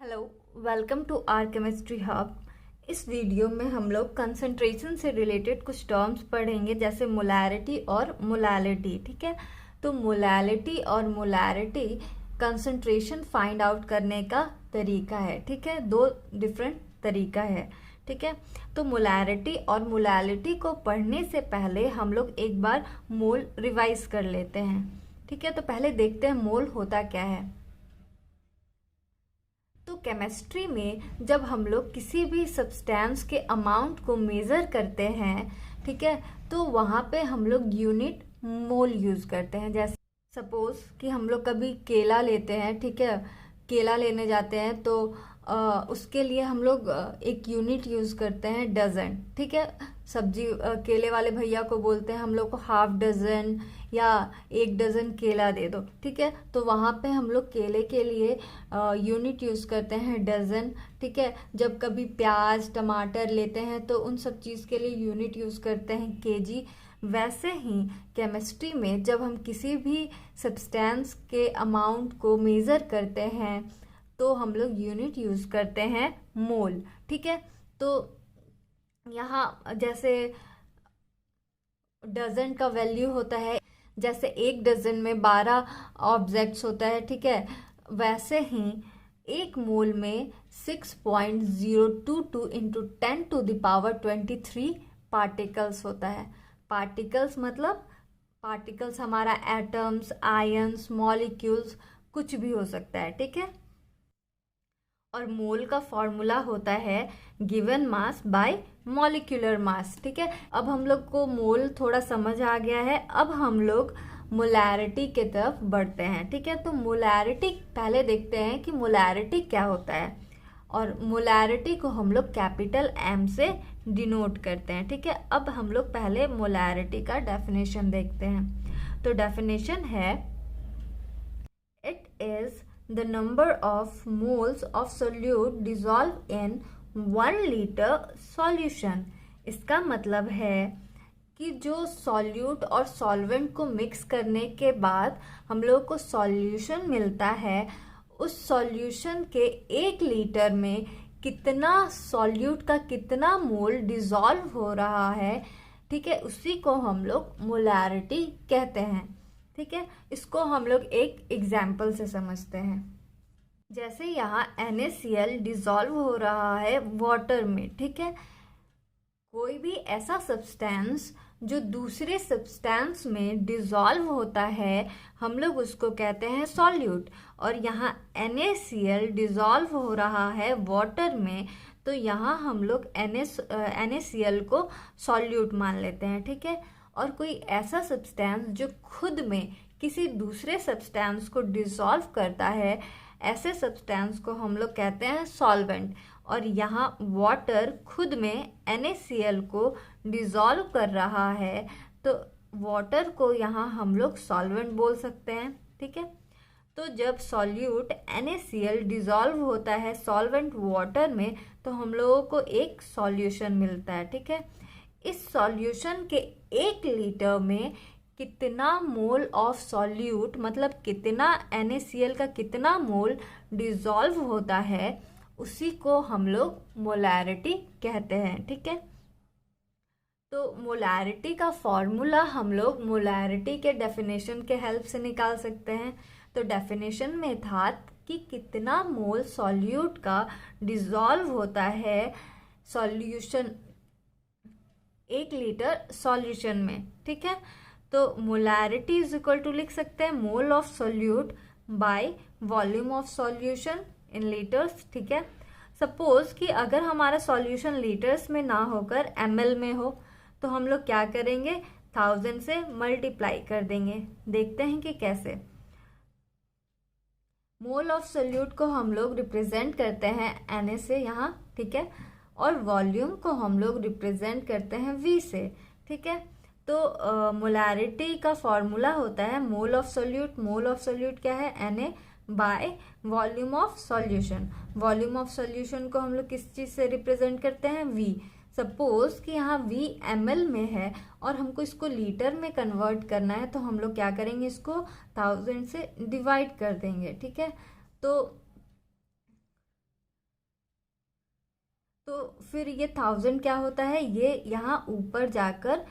Hello, welcome to our chemistry hub. इस video में हम लोग कंसंट्रेशन से रिलेटेड कुछ टर्म्स पढ़ेंगे, जैसे मोलैरिटी और मोलालिटी। ठीक है, तो मोलैलिटी और मोलैरिटी कंसंट्रेशन फाइंड आउट करने का तरीका है। ठीक है, दो डिफरेंट तरीका है। ठीक है, तो मोलैरिटी और मोलालिटी को पढ़ने से पहले हम लोग एक बार मोल रिवाइज कर लेते हैं। ठीक है, तो पहले देखते हैं मोल होता क्या है। तो केमिस्ट्री में जब हम लोग किसी भी सब्सटेंस के अमाउंट को मेज़र करते हैं, ठीक है, तो वहाँ पे हम लोग यूनिट मोल यूज़ करते हैं। जैसे सपोज कि हम लोग कभी केला लेते हैं, ठीक है, केला लेने जाते हैं तो उसके लिए हम लोग एक यूनिट यूज़ करते हैं डजन। ठीक है, सब्जी केले वाले भैया को बोलते हैं हम लोग को हाफ डजन या एक डजन केला दे दो। ठीक है, तो वहाँ पे हम लोग केले के लिए यूनिट यूज़ करते हैं डजन। ठीक है, जब कभी प्याज टमाटर लेते हैं तो उन सब चीज़ के लिए यूनिट यूज़ करते हैं केजी। वैसे ही केमिस्ट्री में जब हम किसी भी सब्सटेंस के अमाउंट को मेज़र करते हैं तो हम लोग यूनिट यूज़ करते हैं मोल। ठीक है, तो यहाँ जैसे डजन का वैल्यू होता है, जैसे एक डजन में 12 ऑब्जेक्ट्स होता है। ठीक है, वैसे ही एक मोल में 6.022 इंटू 10⁻23 पार्टिकल्स होता है। पार्टिकल्स मतलब पार्टिकल्स हमारा एटम्स, आयंस, मॉलिक्यूल्स कुछ भी हो सकता है। ठीक है, और मोल का फॉर्मूला होता है given mass by molecular mass. ठीक है, अब हम लोग को मोल थोड़ा समझ आ गया है। अब हम लोग मोलैरिटी की तरफ बढ़ते हैं। ठीक है, तो मोलैरिटी पहले देखते हैं कि मोलैरिटी क्या होता है, और मोलैरिटी को हम लोग कैपिटल एम से डिनोट करते हैं। ठीक है, अब हम लोग पहले मोलैरिटी का डेफिनेशन देखते हैं। तो डेफिनेशन है it is the number of moles of solute dissolved in 1 liter solution। इसका मतलब है कि जो सॉल्यूट और सॉल्वेंट को मिक्स करने के बाद हम लोग को सॉल्यूशन मिलता है, उस सॉल्यूशन के 1 लीटर में कितना सॉल्यूट का कितना मोल डिसॉल्व हो रहा है। ठीक है, उसी को हम लोग मोलैरिटी कहते हैं। ठीक है, इसको हम लोग एक एग्जाम्पल से समझते हैं। जैसे यहाँ NaCl डिसॉल्व हो रहा है वाटर में। ठीक है, कोई भी ऐसा सब्सटेंस जो दूसरे सब्सटेंस में डिसॉल्व होता है हम लोग उसको कहते हैं सॉल्यूट। और यहाँ NaCl डिसॉल्व हो रहा है वाटर में, तो यहाँ हम लोग NaCl को सॉल्यूट मान लेते हैं। ठीक है, और कोई ऐसा सब्सटेंस जो खुद में किसी दूसरे सब्सटेंस को डिसॉल्व करता है, ऐसे सब्सटेंस को हम लोग कहते हैं सॉल्वेंट। और यहाँ वाटर खुद में NaCl को डिसॉल्व कर रहा है, तो वाटर को यहाँ हम लोग सॉल्वेंट बोल सकते हैं। ठीक है, तो जब सॉल्यूट NaCl डिसॉल्व होता है सॉल्वेंट वाटर में, तो हम लोगों को एक सॉल्यूशन मिलता है। ठीक है, इस सॉल्यूशन के 1 लीटर में कितना मोल ऑफ सॉल्यूट मतलब कितना NaCl का कितना मोल डिसॉल्व होता है, उसी को हम लोग मोलैरिटी कहते हैं। ठीक है, तो मोलैरिटी का फॉर्मूला हम लोग मोलैरिटी के डेफिनेशन के हेल्प से निकाल सकते हैं। तो डेफिनेशन में था कि कितना मोल सॉल्यूट का डिसॉल्व होता है सॉल्यूशन 1 लीटर सॉल्यूशन में। ठीक है, तो मोलैरिटी इज इक्वल टू लिख सकते हैं mole of solute bye volume of solution in litres. ठीक है, सपोज कि अगर हमारा सॉल्यूशन लीटर्स में ना होकर ml में हो, तो हम लोग क्या करेंगे, 1000 से मल्टीप्लाई कर देंगे। देखते हैं कि कैसे। मोल ऑफ सोल्यूट को हम लोग रिप्रेजेंट करते हैं Na से यहाँ। ठीक है, और वॉल्यूम को हम लोग रिप्रेजेंट करते हैं V से। ठीक है, तो मोलैरिटी का फॉर्मूला होता है mole of solute. Mole of solute क्या है, Na bye volume of solution. Volume of solution को हम लोग किस चीज़ से रिप्रेजेंट करते हैं, V। सपोज कि यहाँ V ml में है और हमको इसको लीटर में कन्वर्ट करना है, तो हम लोग क्या करेंगे, इसको 1000 से डिवाइड कर देंगे। ठीक है, तो तो फिर ये 1000 क्या होता है, ये यहाँ ऊपर जाकर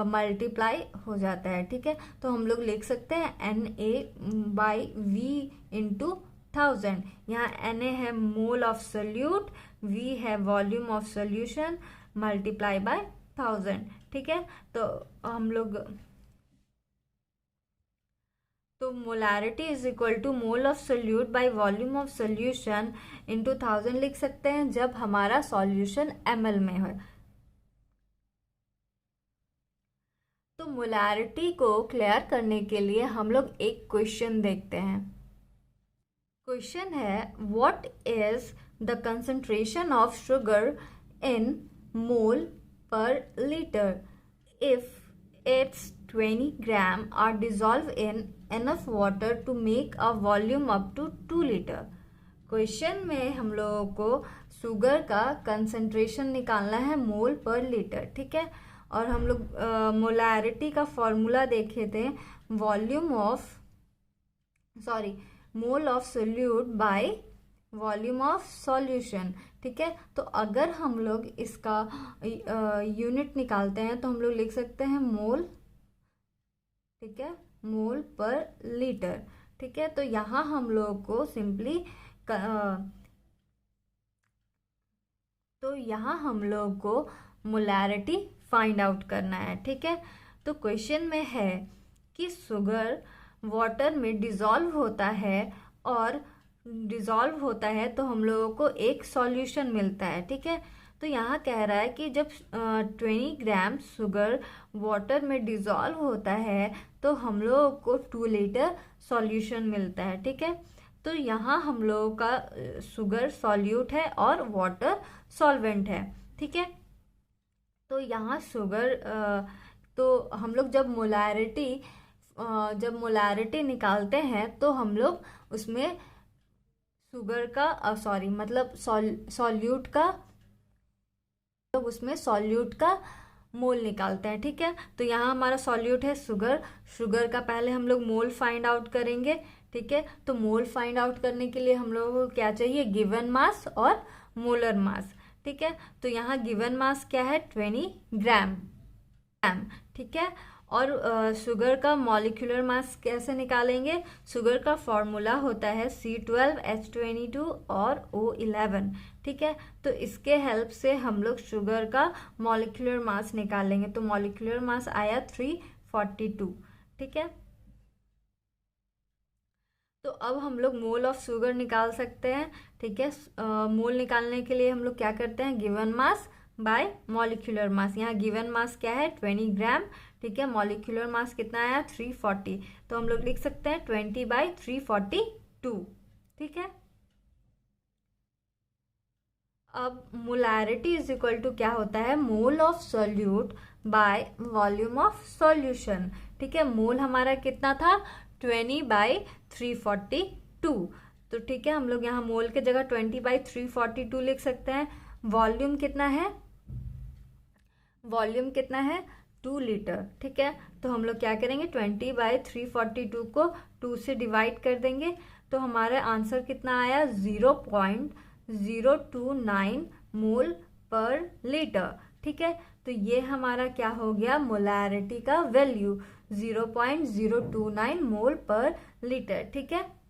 मल्टीप्लाई हो जाता है, ठीक है। तो हम लोग लिख सकते हैं Na/V इंटू 1000। यहाँ Na है मोल ऑफ सोल्यूट, V है volume of solution, multiply by 1000, ठीक है। तो हम लोग तो molarity is equal to mole of solute by volume of solution into 1000 लिख सकते हैं जब हमारा सॉल्यूशन ml में है। तो मोलारिटी को क्लियर करने के लिए हम लोग एक क्वेश्चन देखते हैं। क्वेश्चन है what is the concentration of sugar in mole per litre if its 20 gram are dissolved in enough water to make a volume up to 2 liter। Question में हम लोगों को शुगर का कंसंट्रेशन निकालना है मोल पर लीटर, ठीक है। और हम लोग मोलारिटी का फॉर्मूला देखे थे, मोल of solute by volume of solution, ठीक है। तो अगर हम लोग इसका यूनिट निकालते हैं तो हम लोग लिख सकते हैं मोल, ठीक है, मोल पर लीटर, ठीक है। तो यहाँ हम लोग को सिंपली तो यहाँ हम लोग को मोलारिटी फाइंड आउट करना है, ठीक है। तो क्वेश्चन में है कि शुगर वाटर में डिसॉल्व होता है और डिसॉल्व होता है तो हम लोगों को एक सॉल्यूशन मिलता है, ठीक है। तो यहाँ कह रहा है कि जब 20 ग्राम शुगर वाटर में डिसॉल्व होता है तो हम लोगों को 2 लीटर सॉल्यूशन मिलता है, ठीक है। तो यहाँ हम लोगों का शुगर सॉल्यूट है और वाटर सॉल्वेंट है, ठीक है। तो यहाँ शुगर तो हम लोग जब मोलारिटी निकालते हैं तो हम लोग उसमें शुगर का सॉल्यूट का उसमें सॉल्यूट का मोल निकालते हैं, ठीक है। तो यहाँ हमारा सॉल्यूट है शुगर का पहले हम लोग मोल फाइंड आउट करेंगे, ठीक है। तो मोल फाइंड आउट करने के लिए हम लोगों को क्या चाहिए, गिवन मास और मोलर मास, ठीक है। तो यहाँ गिवन मास क्या है, 20 ग्राम, ठीक है। और शुगर का मॉलिक्यूलर मास कैसे निकालेंगे, शुगर का फॉर्मूला होता है C12H22 और O11, ठीक है। तो इसके हेल्प से हम लोग शुगर का मॉलिक्यूलर मास निकालेंगे। तो मॉलिक्यूलर मास आया 342, ठीक है। तो अब हम लोग मोल ऑफ शुगर निकाल सकते हैं, ठीक है। मोल निकालने के लिए हम लोग क्या करते हैं, given mass by molecular mass. यहाँ गिवन मास क्या है, 20 ग्राम, ठीक है। मॉलिक्यूलर मास कितना आया, 340। तो हम लोग लिख सकते हैं 20/342, ठीक है। अब मोलारिटी इज इक्वल टू क्या होता है, mole of solute by volume of solution, ठीक है। मोल हमारा कितना था, 20/342। तो ठीक है, हम लोग यहाँ मोल के जगह 20/342 लिख सकते हैं। वॉल्यूम कितना है 2 लीटर, ठीक है। तो हम लोग क्या करेंगे, 20/342 को 2 से डिवाइड कर देंगे। तो हमारा आंसर कितना आया, 0.029 मोल पर लीटर, ठीक है। तो ये हमारा क्या हो गया, मोलारिटी का वैल्यू 0.029 मोल पर लीटर, ठीक है।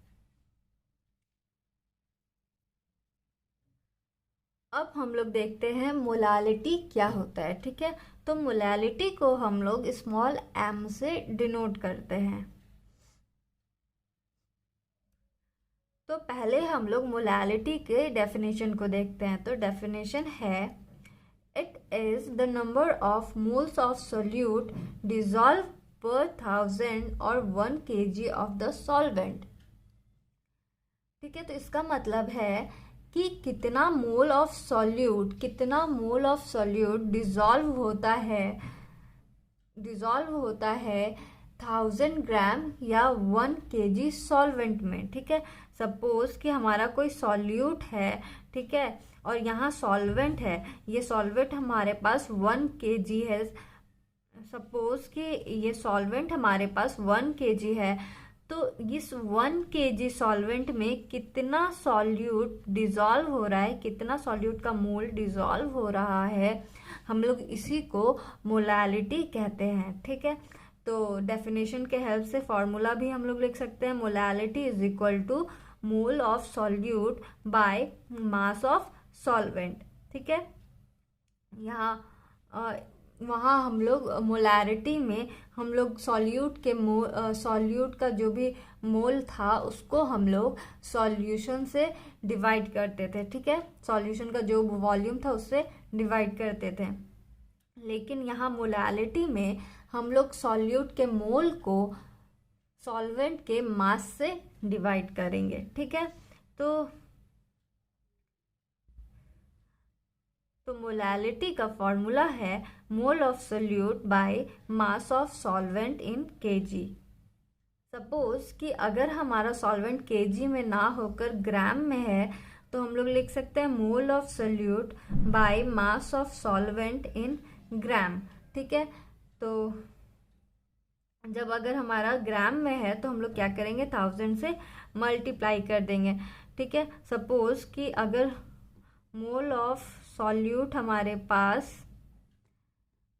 अब हम लोग देखते हैं मोलालिटी क्या होता है, ठीक है। तो मोलालिटी को हम लोग स्मॉल m से डिनोट करते हैं। तो पहले हम लोग मोलालिटी के डेफिनेशन को देखते हैं। तो डेफिनेशन है, it is the number of moles of solute dissolve पर 1000 और 1 kg ऑफ द सॉल्वेंट, ठीक है। तो इसका मतलब है कि कितना मोल ऑफ सॉल्यूट डिजॉल्व होता है 1000 ग्राम या 1 kg सॉल्वेंट में, ठीक है। सपोज कि हमारा कोई सॉल्यूट है, ठीक है, और यहाँ सॉल्वेंट है। ये सॉल्वेंट हमारे पास 1 kg है। सपोज कि ये सॉल्वेंट हमारे पास 1 kg है, तो इस 1 kg सॉल्वेंट में कितना सॉल्यूट डिजॉल्व हो रहा है, कितना सॉल्यूट का मोल डिजॉल्व हो रहा है, हम लोग इसी को मोलालिटी कहते हैं। ठीक है, तो डेफिनेशन के हेल्प से फॉर्मूला भी हम लोग लिख सकते हैं। Molality is equal to mole of solute by mass of solvent. ठीक है, यहाँ वहाँ हम लोग मोलारिटी में हम लोग सॉल्यूट का जो भी मोल था उसको हम लोग सॉल्यूशन से डिवाइड करते थे। ठीक है, सॉल्यूशन का जो वॉल्यूम था उससे डिवाइड करते थे। लेकिन यहाँ मोलालिटी में हम लोग सॉल्यूट के मोल को सॉल्वेंट के मास से डिवाइड करेंगे। ठीक है, तो मोलालिटी का फॉर्मूला है mole of solute by mass of solvent in KG. Suppose कि अगर हमारा सॉल्वेंट केजी में ना होकर ग्राम में है तो हम लोग लिख सकते हैं mole of solute by mass of solvent in gram. ठीक है, तो जब अगर हमारा ग्राम में है तो हम लोग क्या करेंगे, 1000 से मल्टीप्लाई कर देंगे। ठीक है, सपोज कि अगर मोल ऑफ सॉल्यूट हमारे पास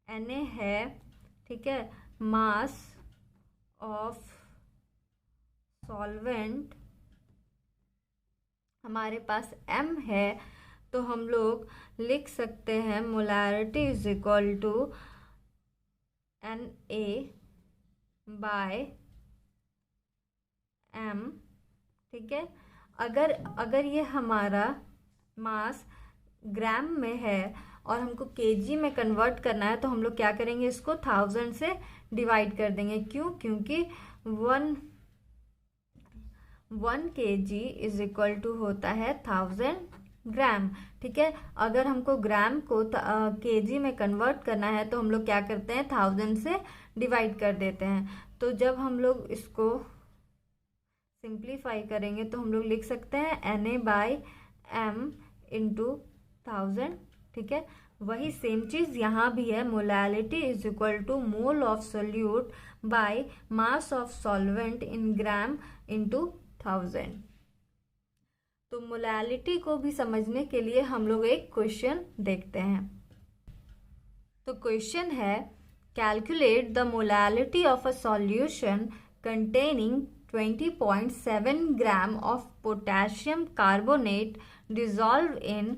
Na है, ठीक है, मास ऑफ सॉल्वेंट हमारे पास m है, तो हम लोग लिख सकते हैं molarity is equal to Na by m। ठीक है, अगर ये हमारा मास ग्राम में है और हमको केजी में कन्वर्ट करना है तो हम लोग क्या करेंगे, इसको 1000 से डिवाइड कर देंगे। क्यों? क्योंकि 1 kg इज इक्वल टू होता है 1000 ग्राम। ठीक है, अगर हमको ग्राम को केजी में कन्वर्ट करना है तो हम लोग क्या करते हैं, 1000 से डिवाइड कर देते हैं। तो जब हम लोग इसको सिंप्लीफाई करेंगे तो हम लोग लिख सकते हैं Na बाई m इंटू 1000। ठीक है, वही सेम चीज यहाँ भी है, molality is equal to mole of solute by mass of solvent in gram into 1000। तो मोलालिटी को भी समझने के लिए हम लोग एक क्वेश्चन देखते हैं। तो क्वेश्चन है, calculate the molality of a solution containing 20.7 gram of potassium carbonate dissolve in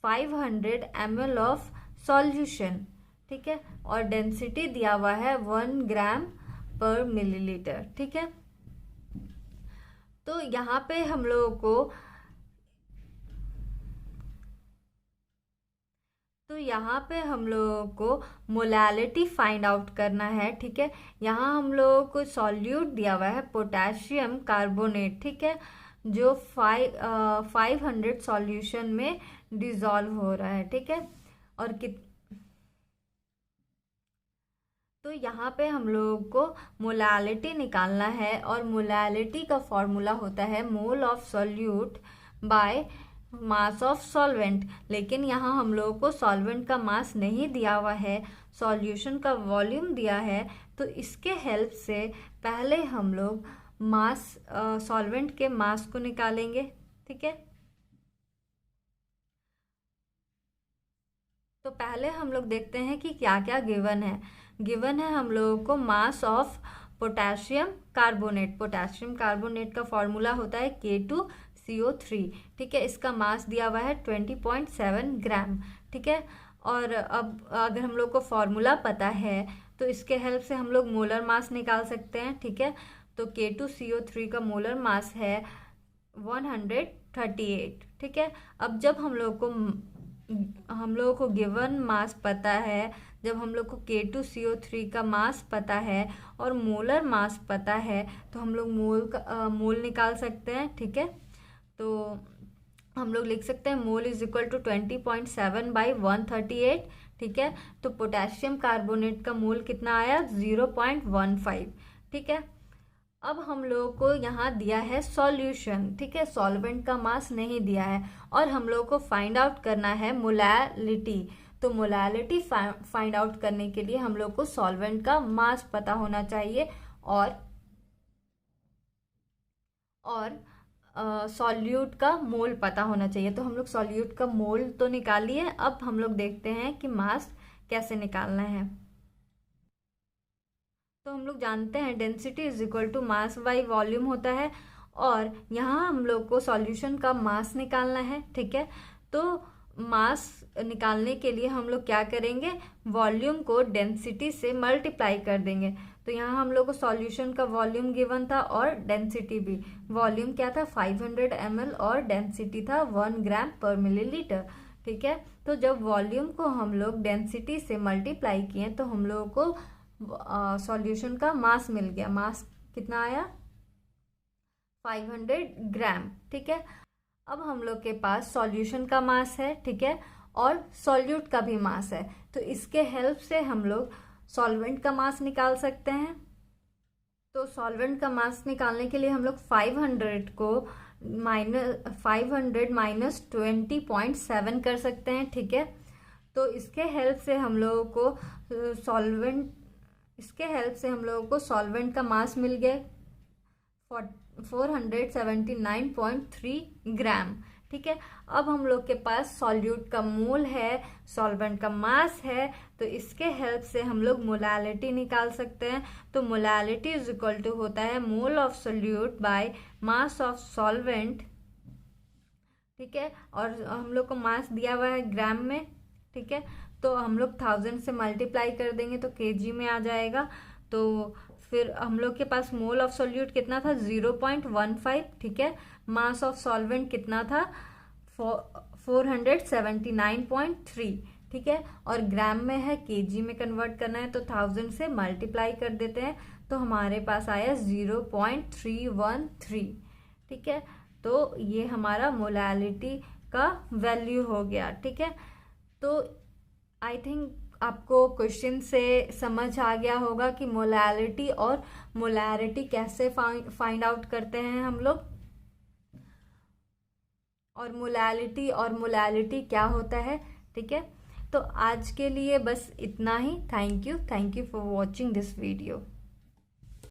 500 ml of solution. ठीक है, और डेंसिटी दिया हुआ है 1 ग्राम पर मिलीलीटर। ठीक है, तो यहाँ पे हम लोगों को मोलालिटी फाइंड आउट करना है। ठीक है, यहाँ हम लोगों को सॉल्यूट दिया हुआ है पोटेशियम कार्बोनेट। ठीक है, जो 500 सॉल्यूशन में डिजॉल्व हो रहा है। ठीक है, और तो यहाँ पे हम लोगों को मोलालिटी निकालना है और मोलालिटी का फॉर्मूला होता है mole of solute by mass of solvent. लेकिन यहाँ हम लोगों को सॉल्वेंट का मास नहीं दिया हुआ है, सॉल्यूशन का वॉल्यूम दिया है। तो इसके हेल्प से पहले हम लोग सॉल्वेंट के मास को निकालेंगे। ठीक है, तो पहले हम लोग देखते हैं कि क्या क्या गिवन है। गिवन है हम लोगों को mass of potassium carbonate. Potassium carbonate का फॉर्मूला होता है K2CO3। ठीक है, इसका मास दिया हुआ है 20.7 ग्राम। ठीक है, और अब अगर हम लोग को फॉर्मूला पता है तो इसके हेल्प से हम लोग मोलर मास निकाल सकते हैं। ठीक है, तो K2CO3 का मोलर मास है 138। ठीक है, अब जब हम लोगों को गिवन मास पता है, जब हम लोग को K2CO3 का मास पता है और मोलर मास पता है तो हम लोग मोल निकाल सकते हैं। ठीक है, तो हम लोग लिख सकते हैं mole is equal to 20.7 by 138। ठीक है, तो पोटेशियम कार्बोनेट का मोल कितना आया, 0.15। ठीक है, अब हम लोगों को यहाँ दिया है सॉल्यूशन। ठीक है, सॉल्वेंट का मास नहीं दिया है और हम लोगों को फाइंड आउट करना है मोलालिटी। तो मोलालिटी फाइंड आउट करने के लिए हम लोग को सॉल्वेंट का मास पता होना चाहिए और और सॉल्यूट का मोल पता होना चाहिए। तो हम लोग सॉल्यूट का मोल तो निकाल लिए, अब हम लोग देखते हैं कि मास कैसे निकालना है। तो हम लोग जानते हैं density is equal to mass by volume होता है, और यहाँ हम लोग को सॉल्यूशन का मास निकालना है, ठीक है। तो मास निकालने के लिए हम लोग क्या करेंगे, वॉल्यूम को डेंसिटी से मल्टीप्लाई कर देंगे। तो यहाँ हम लोग को सॉल्यूशन का वॉल्यूम गिवन था और डेंसिटी भी। वॉल्यूम क्या था 500 ml और डेंसिटी था 1 ग्राम पर मिलीलीटर, ठीक है। तो जब वॉल्यूम को हम लोग डेंसिटी से मल्टीप्लाई किए तो हम लोगों को सॉल्यूशन का मास मिल गया। मास कितना आया 500 ग्राम, ठीक है। अब हम लोग के पास सॉल्यूशन का मास है, ठीक है, और सॉल्यूट का भी मास है। तो इसके हेल्प से हम लोग सॉल्वेंट का मास निकाल सकते हैं। तो सॉल्वेंट का मास निकालने के लिए हम लोग 500 को -500 माइनस 20.7 कर सकते हैं, ठीक है। तो इसके हेल्प से हम लोगों को सॉल्वेंट का मास मिल गया 479.3 ग्राम, ठीक है। अब हम लोग के पास सॉल्यूट का मोल है, सॉल्वेंट का मास है, तो इसके हेल्प से हम लोग मोलालिटी निकाल सकते हैं। तो मोलालिटी इज इक्वल टू होता है mole of solute by mass of solvent, ठीक है। और हम लोग को मास दिया हुआ है ग्राम में, ठीक है। तो हम लोग 1000 से मल्टीप्लाई कर देंगे तो केजी में आ जाएगा। तो फिर हम लोग के पास मोल ऑफ सॉल्यूट कितना था 0.15, ठीक है। मास ऑफ सॉल्वेंट कितना था 479.3, ठीक है। और ग्राम में है, केजी में कन्वर्ट करना है, तो 1000 से मल्टीप्लाई कर देते हैं तो हमारे पास आया 0.313, ठीक है। तो ये हमारा मोलालिटी का वैल्यू हो गया, ठीक है। तो आई थिंक आपको क्वेश्चन से समझ आ गया होगा कि मोलालिटी और मोलारिटी कैसे फाइंड आउट करते हैं हम लोग, और मोलालिटी क्या होता है, ठीक है। तो आज के लिए बस इतना ही। Thank you for watching this video.